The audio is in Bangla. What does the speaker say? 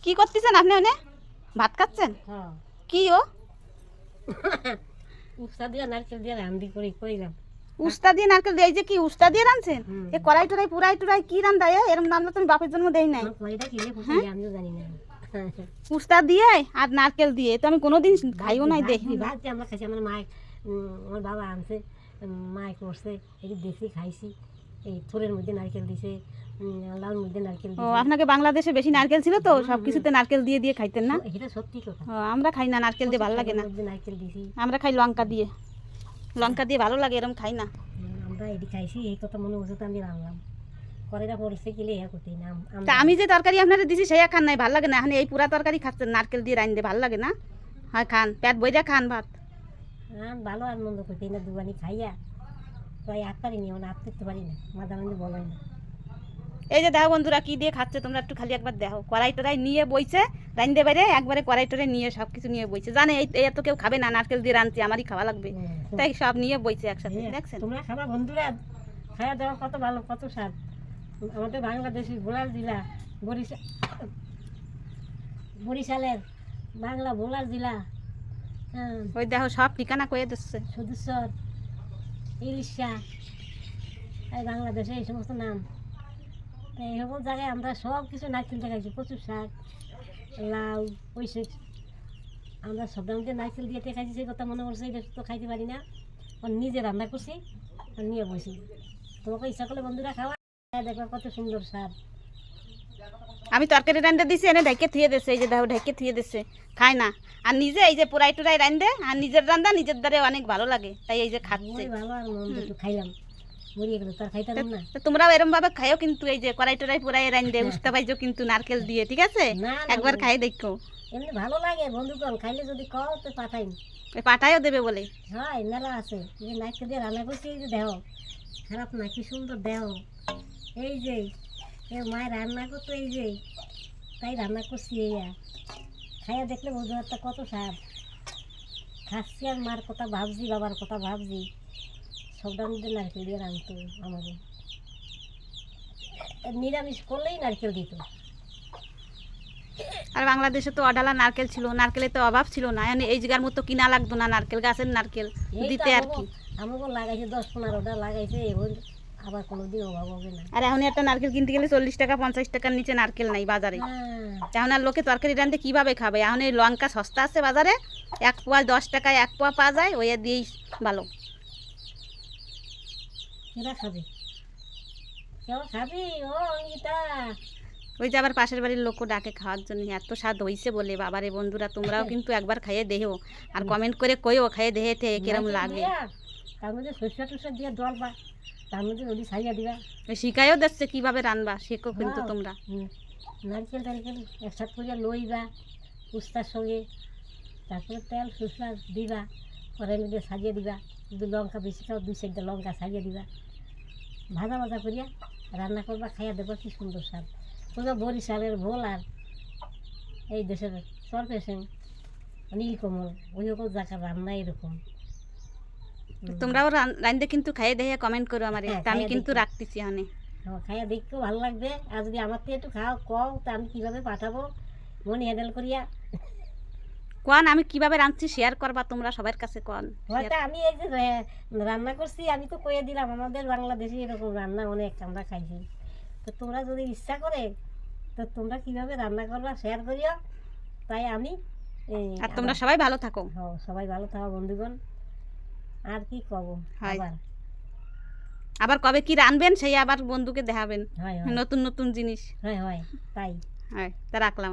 কি করতেছেন আপনি? ভাত খাচ্ছেন? হ্যাঁ কি ও উস্তা দিয়ে নারকেল দিয়ে রান্দি করে কইলাম। উস্তা দিয়ে নারকেল দিয়ে? এই যে কি উস্তা দিয়ে রাঁধছেন? হুম। এ কড়াই টড়াই পুরাই টুরাই কি রান্না? এরম রান্না তুমি বাপের জন্ম দেই নাই। আমার কয়টা কিনে ফুটাই আমিও জানি না। উস্তা দিয়ে আর নারকেল দিয়ে তো আমি কোনোদিন খাইও নাই, দেখি না। ভাত আমরা খাইছি, আমার মায় আমার বাবা আনছে, মায় করছে, এই দেখছি খাইছি। এই থোরের মধ্যে নারকেল দিছে, লাউর মধ্যে নারকেল ও, দিছে। আপনাকে বাংলাদেশে বেশি নারকেল ছিল তো সব কিছুতে নারকেল দিয়ে দিয়ে খাইতেন না? এটা সত্যি কথা। ও, আমরা খাই না নারকেল দিয়ে, ভালো লাগে না। নারকেল দিছি আমরা খাই লঙ্কা দিয়ে। লঙ্কা দিয়ে ভালো লাগে, এরকম খাই না। আমরা এটি খাইছি, এই কথা মনে হচ্ছে তো আমি রান্নাম করেরা পড়ছে কিলে ইয়া করতেই না। তা আমি যে তরকারি আপনারা দিছি সেই খান নাই, ভালো লাগে না। এখন এই পুরা তরকারি খাচ্ছেন নারকেল দিয়ে রাইন দিয়ে, ভালো লাগে না? হয় খান, পেট বইরা খান ভাত। ভালো আর মন্দ করতেই না, দুবানি খাইয়া প্রায় আট পারি নি, আট করতে পারি না, মাথা মধ্যে বলাই না। এই যে দেখো বন্ধুরা কি দিয়ে খাচ্ছে, তোমরা একটু খালি একবার দেখো। কড়াই টড়াই নিয়ে বইছে রাইন দিয়ে বাইরে, একবারে কড়াই টড়াই নিয়ে সব কিছু নিয়ে বইছে। জানে এই এত কেউ খাবে না, নারকেল দিয়ে রাঁধছি, আমারই খাওয়া লাগবে, তাই সব নিয়ে বইছে একসাথে। দেখছেন? তোমরা খাবা বন্ধুরা, খাওয়া দাওয়া কত ভালো, কত স্বাদ। আমাদের বাংলাদেশি ভোলার জেলা, বরিশালের বাংলা ভোলার জেলা, ওই দেখো সব ঠিকানা কয়ে দিচ্ছে। সদস্যর, ইলিশা, এই বাংলাদেশে এই সমস্ত নাম। তাই এই সকল জায়গায় আমরা সব কিছু নারকেল দেখাইছি, কচুর শাক, লাউ, ওই সে আমরা সব দামকে নারকেল দিয়ে খাইছি। সেই কথা মনে করছে, এটা তো খাইতে পারি না, নিজে রান্না করছি আর নিয়ে বসি। তোমাকে ইচ্ছা করলে বন্ধুরা খাওয়া, দেখবা কত সুন্দর স্বাদ। আমি তরকারি রান্ধতে দিছি, এনে ঢেকে থুয়ে দিচ্ছে। এই যে দেখো ঢেকে থুয়ে দিচ্ছে, খায় না। আর নিজে এই যে পুরাই টুরাই রান্ধে, আর নিজের রান্ধা নিজের দ্বারে অনেক ভালো লাগে, তাই এই যে খাচ্ছে। ভালো আর মন্দ একটু খাইলাম, মরিয়ে গেল, তার খাইতাম না। তো তোমরাও এরম ভাবে খাইও কিন্তু, এই যে কড়াই টড়াই পুরাই রান্ধে বুঝতে পাইছো কিন্তু নারকেল দিয়ে, ঠিক আছে? একবার খাই দেখো, এমনি ভালো লাগে বন্ধুগণ, খাইলে যদি কও তো পাঠাই, পাঠাইও দেবে বলে। হয় মেলা আছে। এই যে নারকেল দিয়ে রান্না করছি, এই যে দেহ খারাপ না, কি সুন্দর দেহ। এই যে মায়ের রান্না করতো, এই যে তাই রান্না করছি। এইয়া খাইয়া দেখলে বন্ধু একটা কত স্বাদ। খাচ্ছি আর মার কথা ভাবছি, বাবার কথা ভাবছি, সবটার মধ্যে নারকেল দিয়ে রাঁধতো আমাদের। নিরামিষ করলেই নারকেল দিত। আর বাংলাদেশে তো অডালা নারকেল ছিল, নারকেলের তো অভাব ছিল না। মানে এই জায়গার মতো কিনা লাগতো না, নারকেল গাছের নারকেল দিতে আর কি। আমাকে লাগাইছে 10-15টা লাগাইছে, এখন আবার কোনোদিন অভাব হবে না। আর এখন একটা নারকেল কিনতে গেলে 40 টাকা 50 টাকার নিচে নারকেল নাই বাজারে। এখন আর লোকে তরকারি রাঁধতে কিভাবে খাবে? এখন এই লঙ্কা সস্তা আছে বাজারে, 1 পোয়া 10 টাকায় 1 পোয়া পাওয়া যায়, ওই দিয়েই ভালো। এরা খাবে, কেউ খাবি? ও অঙ্গিতা, ওই যে আবার পাশের বাড়ির লোকও ডাকে খাওয়ার জন্য, এত স্বাদ হইছে বলে। বাবারে বন্ধুরা, তোমরাও কিন্তু একবার খাইয়ে দেও, আর কমেন্ট করে কইও খাইয়ে দেহে কিরম লাগে। তার মধ্যে সরষা টরষা দিয়ে ডলবা, তার মধ্যে যদি ছাইয়া দিবা। শিখাইও দিচ্ছে কিভাবে রান্না, শেখো কিন্তু তোমরা। নারকেল টারকেল একসাথে করে লইবা উস্তার সঙ্গে, তারপরে তেল সরষা দিবা, কড়াইয়ের মধ্যে সাজিয়ে দিবা। যদি লঙ্কা বেশি খাও 2-4টা লঙ্কা সাজিয়ে দিবা, ভাজা ভাজা করিয়া রান্না করবা, খাইয়া দেবা, কি সুন্দর স্বাদ। ওইবা বরিশালের ভোল আর এই দেশের সরপেশন নীলকমল, ওই সকল জায়গার রান্না এরকম। তোমরাও রান্ধতে কিন্তু খাইয়ে দেহে কমেন্ট করো আমারে, আমি কিন্তু রাখতেছি অনেক। খাইয়া দেখতেও ভালো লাগবে। আর যদি আমার থেকে একটু খাও কও, তা আমি কীভাবে পাঠাবো মনে হ্যান্ডেল করিয়া কোন, আমি কিভাবে রাঁধছি শেয়ার করবা তোমরা সবার কাছে কোন। হয়তো আমি এই যে রান্না করছি, আমি তো কয়ে দিলাম আমাদের বাংলাদেশে এরকম রান্না অনেক আমরা খাইছি। তো তোমরা যদি ইচ্ছা করে তো তোমরা কিভাবে রান্না করবা শেয়ার করিও, তাই আমি। আর তোমরা সবাই ভালো থাকো। হ্যাঁ, সবাই ভালো থাকো বন্ধুগণ। আর কি কব, আবার কবে কি রাঁধবেন সেই আবার বন্ধুকে দেখাবেন হয় নতুন নতুন জিনিস। হয় হয় তাই হয়, তা রাখলাম।